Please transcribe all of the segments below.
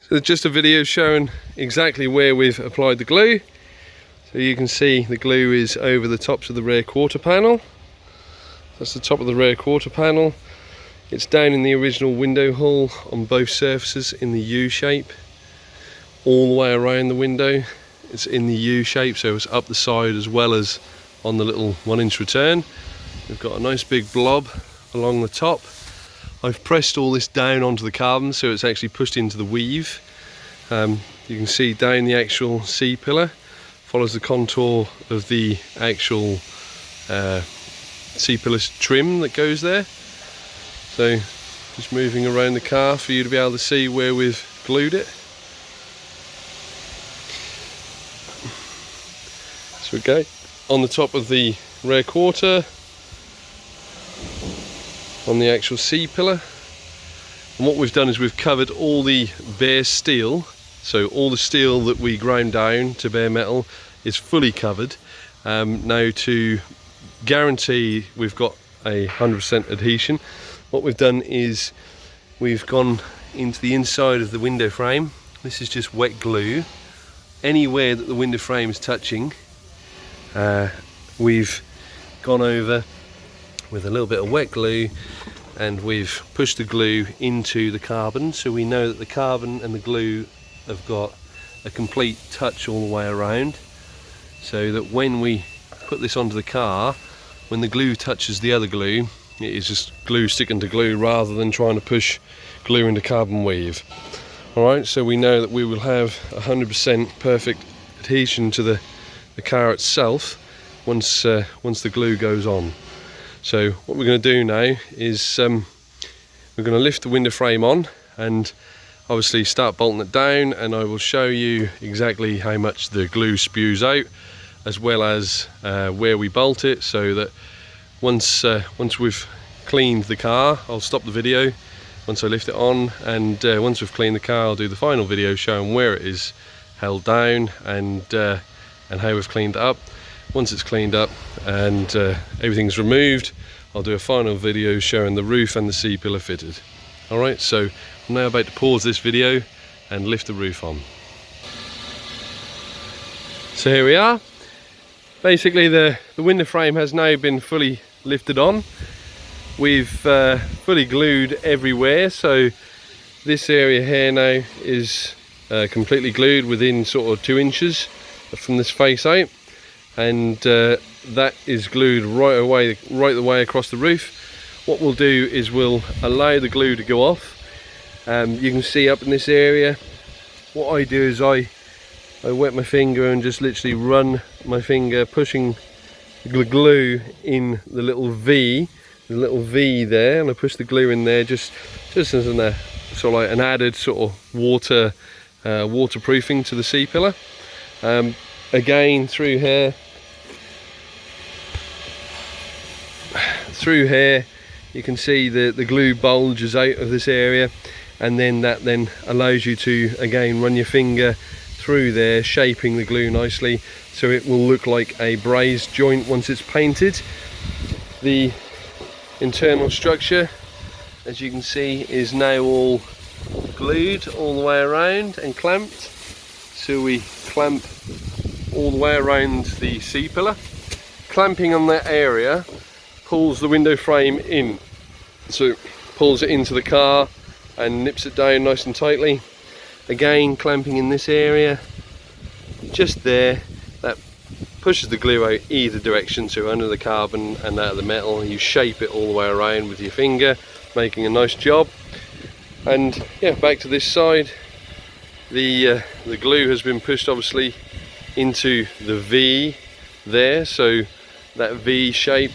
So just a video showing exactly where we've applied the glue. So you can see the glue is over the tops of the rear quarter panel. That's the top of the rear quarter panel. It's down in the original window hull on both surfaces in the U shape. All the way around the window it's in the U shape, so it's up the side as well as on the little 1-inch return. We've got a nice big blob along the top. I've pressed all this down onto the carbon so it's actually pushed into the weave. You can see down the actual C-pillar, follows the contour of the actual C-pillar trim that goes there. So just moving around the car for you to be able to see where we've glued it. So we go on the top of the rear quarter, on the actual C-pillar, and what we've done is we've covered all the bare steel, so all the steel that we ground down to bare metal is fully covered. Now, to guarantee we've got 100% adhesion, what we've done is we've gone into the inside of the window frame. This is just wet glue. Anywhere that the window frame is touching, we've gone over with a little bit of wet glue and we've pushed the glue into the carbon, so we know that the carbon and the glue have got a complete touch all the way around, so that when we put this onto the car, when the glue touches the other glue, it is just glue sticking to glue rather than trying to push glue into carbon weave. Alright, so we know that we will have 100% perfect adhesion to the car itself once the glue goes on. So what we're going to do now is we're going to lift the window frame on and obviously start bolting it down, and I will show you exactly how much the glue spews out, as well as where we bolt it, so that once we've cleaned the car, I'll stop the video once I lift it on, and once we've cleaned the car, I'll do the final video showing where it is held down and how we've cleaned it up. Once it's cleaned up and everything's removed, I'll do a final video showing the roof and the C-pillar fitted. Alright, so I'm now about to pause this video and lift the roof on. So here we are. Basically the window frame has now been fully lifted on. We've fully glued everywhere, so this area here now is completely glued within sort of 2 inches from this face out, and that is glued right the way across the roof. What we'll do is we'll allow the glue to go off. You can see up in this area, what I do is I wet my finger and just literally run my finger pushing the glue in the little V there, and I push the glue in there just as sort of like an added sort of waterproofing to the C-pillar. Again, through here you can see the glue bulges out of this area, and then that allows you to again run your finger through there, shaping the glue nicely so it will look like a brazed joint once it's painted. The internal structure, as you can see, is now all glued all the way around and clamped. So we clamp all the way around the C-pillar. Clamping on that area pulls the window frame in, so it pulls it into the car and nips it down nice and tightly. Again, clamping in this area, just there, that pushes the glue out either direction, so under the carbon and out of the metal. You shape it all the way around with your finger, making a nice job. And yeah, back to this side, the glue has been pushed obviously into the V there, so that V shape,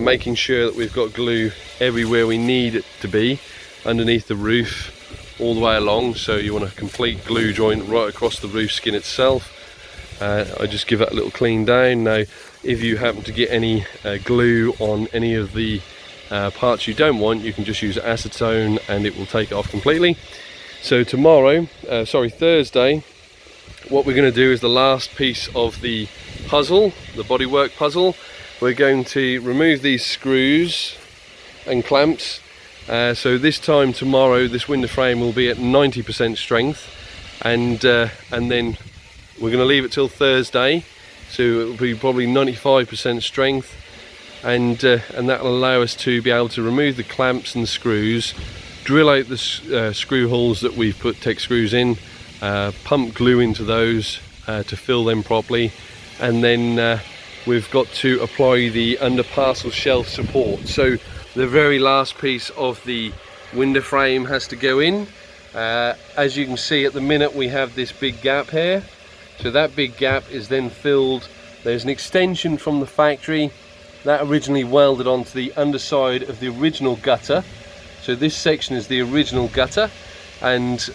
making sure that we've got glue everywhere we need it to be underneath the roof all the way along. So you want a complete glue joint right across the roof skin itself. I just give that a little clean down. Now if you happen to get any glue on any of the parts you don't want, you can just use acetone and it will take it off completely. So Thursday, what we're going to do is the last piece of the puzzle, the bodywork puzzle. We're going to remove these screws and clamps So this time tomorrow this window frame will be at 90% strength, and then we're going to leave it till Thursday, so it will be probably 95% strength, and that will allow us to be able to remove the clamps and the screws, drill out the screw holes that we've put tech screws in, pump glue into those to fill them properly, and then we've got to apply the under parcel shelf support. So the very last piece of the window frame has to go in. As you can see at the minute we have this big gap here, so that big gap is then filled. There's an extension from the factory that originally welded onto the underside of the original gutter. So this section is the original gutter, and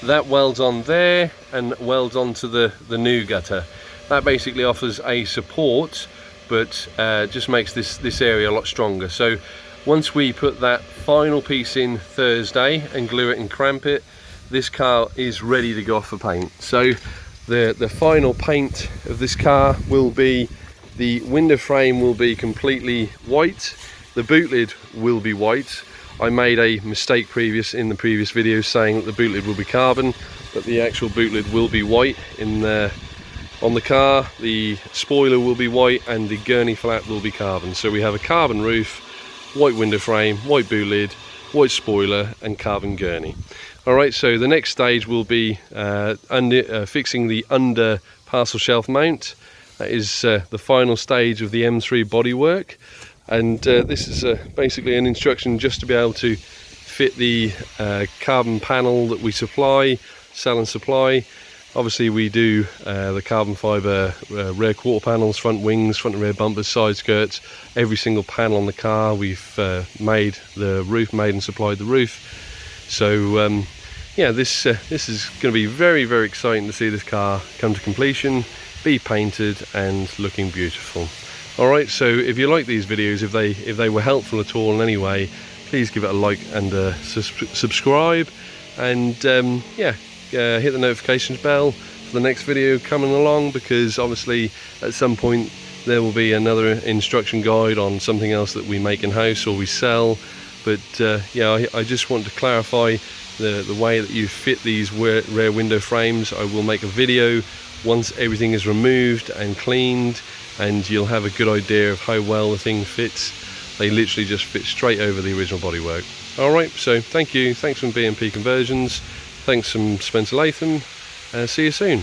that welds on there and welds onto the new gutter. That basically offers a support, but just makes this area a lot stronger. So once we put that final piece in Thursday and glue it and cramp it, this car is ready to go off for paint. So the final paint of this car will be, the window frame will be completely white, the boot lid will be white. I made a mistake in the previous video saying that the boot lid will be carbon, but the actual boot lid will be white on the car. The spoiler will be white and the gurney flap will be carbon. So we have a carbon roof, white window frame, white boot lid, white spoiler and carbon gurney. Alright, so the next stage will be fixing the under parcel shelf mount. That is the final stage of the M3 bodywork. And this is basically an instruction just to be able to fit the carbon panel that we sell and supply. Obviously we do the carbon fibre rear quarter panels, front wings, front and rear bumpers, side skirts, every single panel on the car. We've made and supplied the roof. So yeah, this is going to be very, very exciting to see this car come to completion, be painted and looking beautiful. Alright, so if you like these videos, if they were helpful at all in any way, please give it a like and subscribe, and yeah, hit the notifications bell for the next video coming along, because obviously at some point there will be another instruction guide on something else that we make in house or we sell. But yeah, I just want to clarify the way that you fit these rear window frames. I will make a video once everything is removed and cleaned, and you'll have a good idea of how well the thing fits. They literally just fit straight over the original bodywork. Alright, so thank you, thanks from B&P Conversions, thanks from Spencer Latham, see you soon.